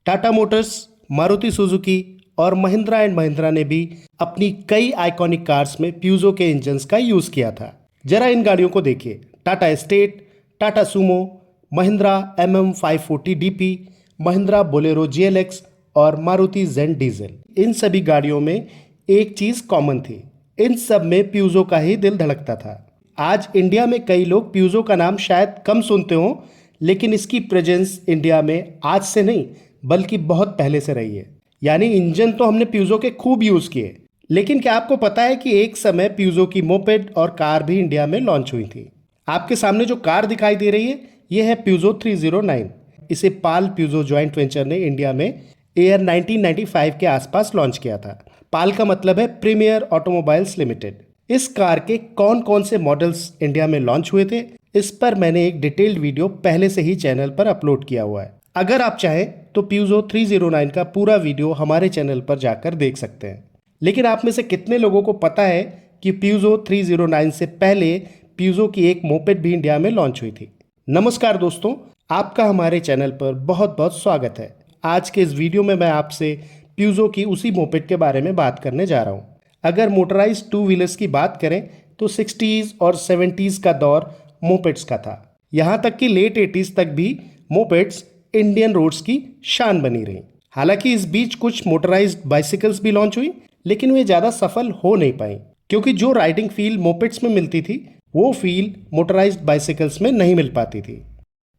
Tata Motors, Maruti Suzuki और Mahindra and Mahindra ने भी अपनी कई आइकॉनिक कार्स में प्यूजो के इंजन्स का यूज किया था। जरा इन गाड़ियों को देखिए, Tata state, Tata Sumo, Mahindra MM540 DP, Mahindra Bolero GLX और मारुति जेन डीजल। इन सभी गाड़ियों में एक चीज कॉमन थी, इन सब में प्यूजो का ही दिल धड़कता था। आज इंडिया में कई लोग प्यूजो का नाम शायद कम सुनते हों, लेकिन इसकी प्रेजेंस इंडिया में आज से नहीं बल्कि बहुत पहले से रही है। यानी इंजन तो हमने प्यूजो के खूब यूज किए, लेकिन क्या आपको पता है कि एक समय प्यूजो की मोपेड और कार भी इंडिया में लॉन्च हुई थी। आपके सामने जो कार दिखाई दे रही है, यह है प्यूजो 309। इसे पाल प्यूजो जॉइंट वेंचर ने इंडिया में ईयर 1995 के आसपास लॉन्च किया था। पाल का मतलब है प्रीमियर ऑटोमोबाइल्स लिमिटेड। इस कार के कौन कौन से मॉडल्स इंडिया में लॉन्च हुए थे, इस पर मैंने एक डिटेल्ड वीडियो पहले से ही चैनल पर अपलोड किया हुआ है। अगर आप चाहें तो प्यूजो 309 का पूरा वीडियो हमारे चैनल पर जाकर देख सकते हैं। लेकिन आप में से कितने लोगों को पता है कि प्यूजो 309 से पहले प्यूजो की एक मोपेड भी इंडिया में लॉन्च हुई थी। नमस्कार दोस्तों, आपका हमारे चैनल पर बहुत बहुत स्वागत है। आज के इस वीडियो में मैं आपसे प्यूजो की उसी मोपेड के बारे में बात करने जा रहा हूँ। अगर मोटराइज टू व्हीलर्स की बात करें तो 60s और 70s का दौर मोपेड्स का था। यहाँ तक कि लेट 80s तक भी मोपेड्स इंडियन रोड्स की शान बनी रही। हालांकि इस बीच कुछ मोटराइज्ड बाइसिकल्स भी लॉन्च हुई, लेकिन वे ज़्यादा सफल हो नहीं पाई, क्योंकि जो राइडिंग फील मोपेड्स में मिलती थी वो फील मोटराइज्ड बाइसिकल्स में नहीं मिल पाती थी।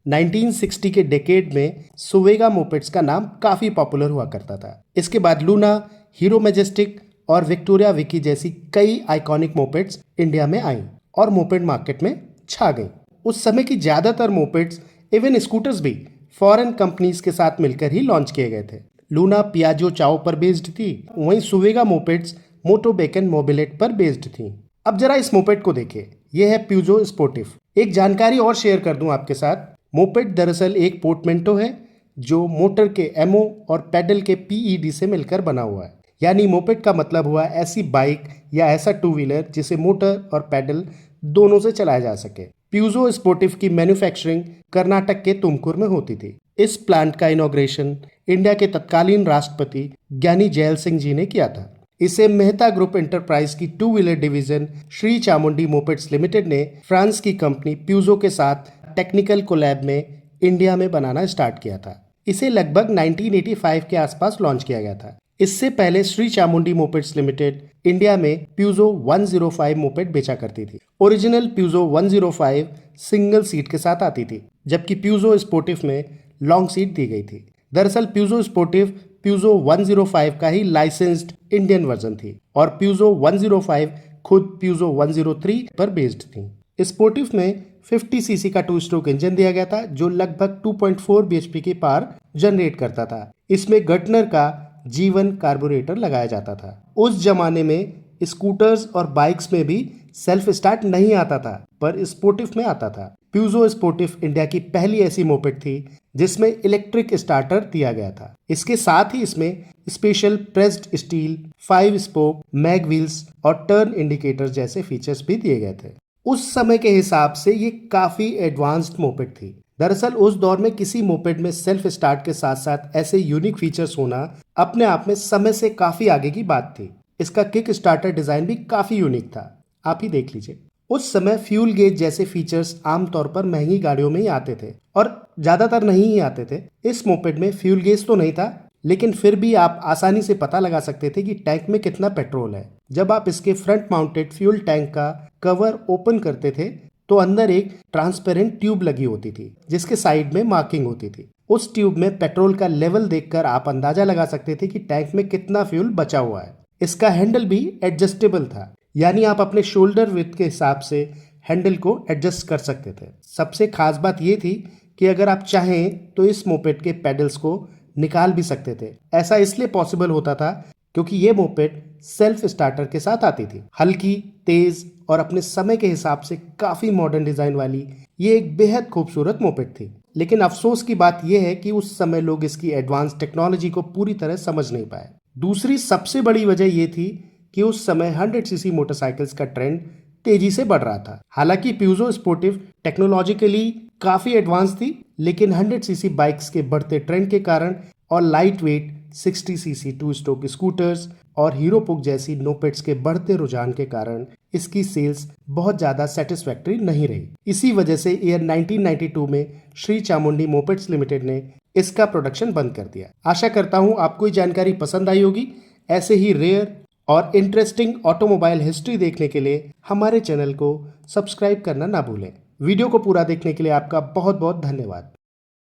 1960 के डेकेड में सुवेगा मोपेड्स का नाम काफ़ी पॉपुलर हुआ करता था। इसके बाद लूना, हीरो मैजेस्टिक और विक्टोरिया विकी जैसी कई आइकॉनिक मोपेड्स इंडिया में आईं और मोपेड मार्केट में छा गईं। उस समय की ज़्यादातर मोपेड्स, इवन स्कूटर्स भी फॉरेन कंपनीज के साथ मिलकर ही लॉन्च किए गए थे। लूना पियाजो चाओ पर बेस्ड थी, वहीं सुवेगा मोपेड्स मोटो बेकन मोबिलेट पर बेस्ड थी। अब जरा इस मोपेड को देखिए, यह है प्यूजो स्पोर्टिव। एक जानकारी और शेयर कर दूं आपके साथ, मोपेड दरअसल एक पोर्टमेंटो है जो मोटर के एमओ और पैडल के पीईडी से मिलकर बना हुआ है। यानी मोपेड का मतलब हुआ ऐसी बाइक या ऐसा टू व्हीलर जिसे मोटर और पैडल दोनों से चलाया जा सके। प्यूजो स्पोर्टिव की मैन्युफैक्चरिंग कर्नाटक के तुमकुर में होती थी। इस प्लांट का इनॉग्रेशन इंडिया के तत्कालीन राष्ट्रपति ज्ञानी जैल सिंह जी ने किया था। इसे मेहता ग्रुप एंटरप्राइज की two wheeler division Shri Chamundi mopeds limited ने फ्रांस की कंपनी प्यूजो के साथ टेक्निकल कोलैब में इंडिया में बनाना स्टार्ट किया था। इसे लगभग 1985 के आसपास लॉन्च किया गया था। इससे पहले Shri Chamundi mopeds limited India में प्यूजो 105 मोपेड बेचा करती थी। ओरिजिनल प्यूजो 105 सिंगल सीट के साथ आती थी, जबकि प्यूजो स्पोर्टिव में लॉन्ग सीट दी गई थी। दरअसल प्यूजो स्पोर्टिव प्यूजो 105 का ही लाइसेंस्ड इंडियन वर्जन थी और प्यूजो 105 खुद प्यूजो 103 पर बेस्ड थी। स्पोर्टिव में 50 सीसी का 2 स्ट्रोक इंजन दिया गया था जो लगभग 2.4 bhp की पावर जनरेट करता था। इसमें गर्टनर का जीवन कार्बोरेटर लगाया जाता था। उस जमाने में स्कूटर्स और बाइक्स में भी सेल्फ स्टार्ट नहीं आता था, पर स्पोर्टिव में आता था। प्यूजो स्पोर्टिव इंडिया की पहली ऐसी मोपेड थी जिसमें इलेक्ट्रिक स्टार्टर दिया गया था। इसके साथ ही इसमें special pressed steel, 5 spoke, mag wheels और टर्न इंडिकेटर जैसे फीचर्स भी दिए गए थे। उस समय के हिसाब से ये काफी एडवांस्ड मोपेड थी। दरअसल उस दौर में किसी मोपेड में सेल्फ स्टार्ट के साथ साथ ऐसे यूनिक फीचर्स होना अपने आप में समय से काफी आगे की बात थी। इसका किक स्टार्टर डिजाइन भी काफी यूनिक था, आप ही देख लीजिए। उस समय फ्यूल गेज जैसे फीचर्स आमतौर पर महंगी गाड़ियों में ही आते थे और ज्यादातर नहीं ही आते थे। इस मोपेड में फ्यूल गेज तो नहीं था, लेकिन फिर भी आप आसानी से पता लगा सकते थे कि टैंक में कितना पेट्रोल है। जब आप इसके फ्रंट माउंटेड फ्यूल टैंक का कवर ओपन करते थे तो अंदर एक ट्रांसपेरेंट ट्यूब लगी होती थी जिसके साइड में मार्किंग होती थी। उस ट्यूब में पेट्रोल का लेवल देखकर आप अंदाजा लगा सकते थे कि टैंक में कितना फ्यूल बचा हुआ है। इसका हैंडल भी एडजस्टेबल था, यानी आप अपने शोल्डर विड्थ के हिसाब से हैंडल को एडजस्ट कर सकते थे। सबसे खास बात यह थी कि अगर आप चाहें तो इस मोपेड के पेडल्स को निकाल भी सकते थे। ऐसा इसलिए पॉसिबल होता था क्योंकि ये मोपेड सेल्फ स्टार्टर के साथ आती थी। हल्की, तेज और अपने समय के हिसाब से काफी मॉडर्न डिजाइन वाली ये एक बेहद खूबसूरत मोपेड थी। लेकिन अफसोस की बात यह है कि उस समय लोग इसकी एडवांस टेक्नोलॉजी को पूरी तरह समझ नहीं पाए। दूसरी सबसे बड़ी वजह यह थी कि उस समय 100 सीसी मोटरसाइकिल्स का ट्रेंड तेजी से बढ़ रहा था। हालांकि प्यूजो स्पोर्टिव टेक्नोलॉजिकली काफी एडवांस थी, लेकिन 100 सीसी बाइक्स के बढ़ते ट्रेंड के कारण और light weight 60 CC two stroke scooters और हीरो पुक जैसी नोपेड्स के बढ़ते रुझान के कारण इसकी सेल्स बहुत ज्यादा सेटिस्फैक्टरी नहीं रही। इसी वजह से ईयर 1992 में श्री चामुंडी मोपेड्स लिमिटेड ने इसका प्रोडक्शन बंद कर दिया। आशा करता हूं आपको ये जानकारी पसंद आई होगी। ऐसे ही रेयर और इंटरेस्टिंग ऑटोमोबाइल हिस्ट्री देखने के लिए हमारे चैनल को सब्सक्राइब करना ना भूलें। वीडियो को पूरा देखने के लिए आपका बहुत बहुत धन्यवाद।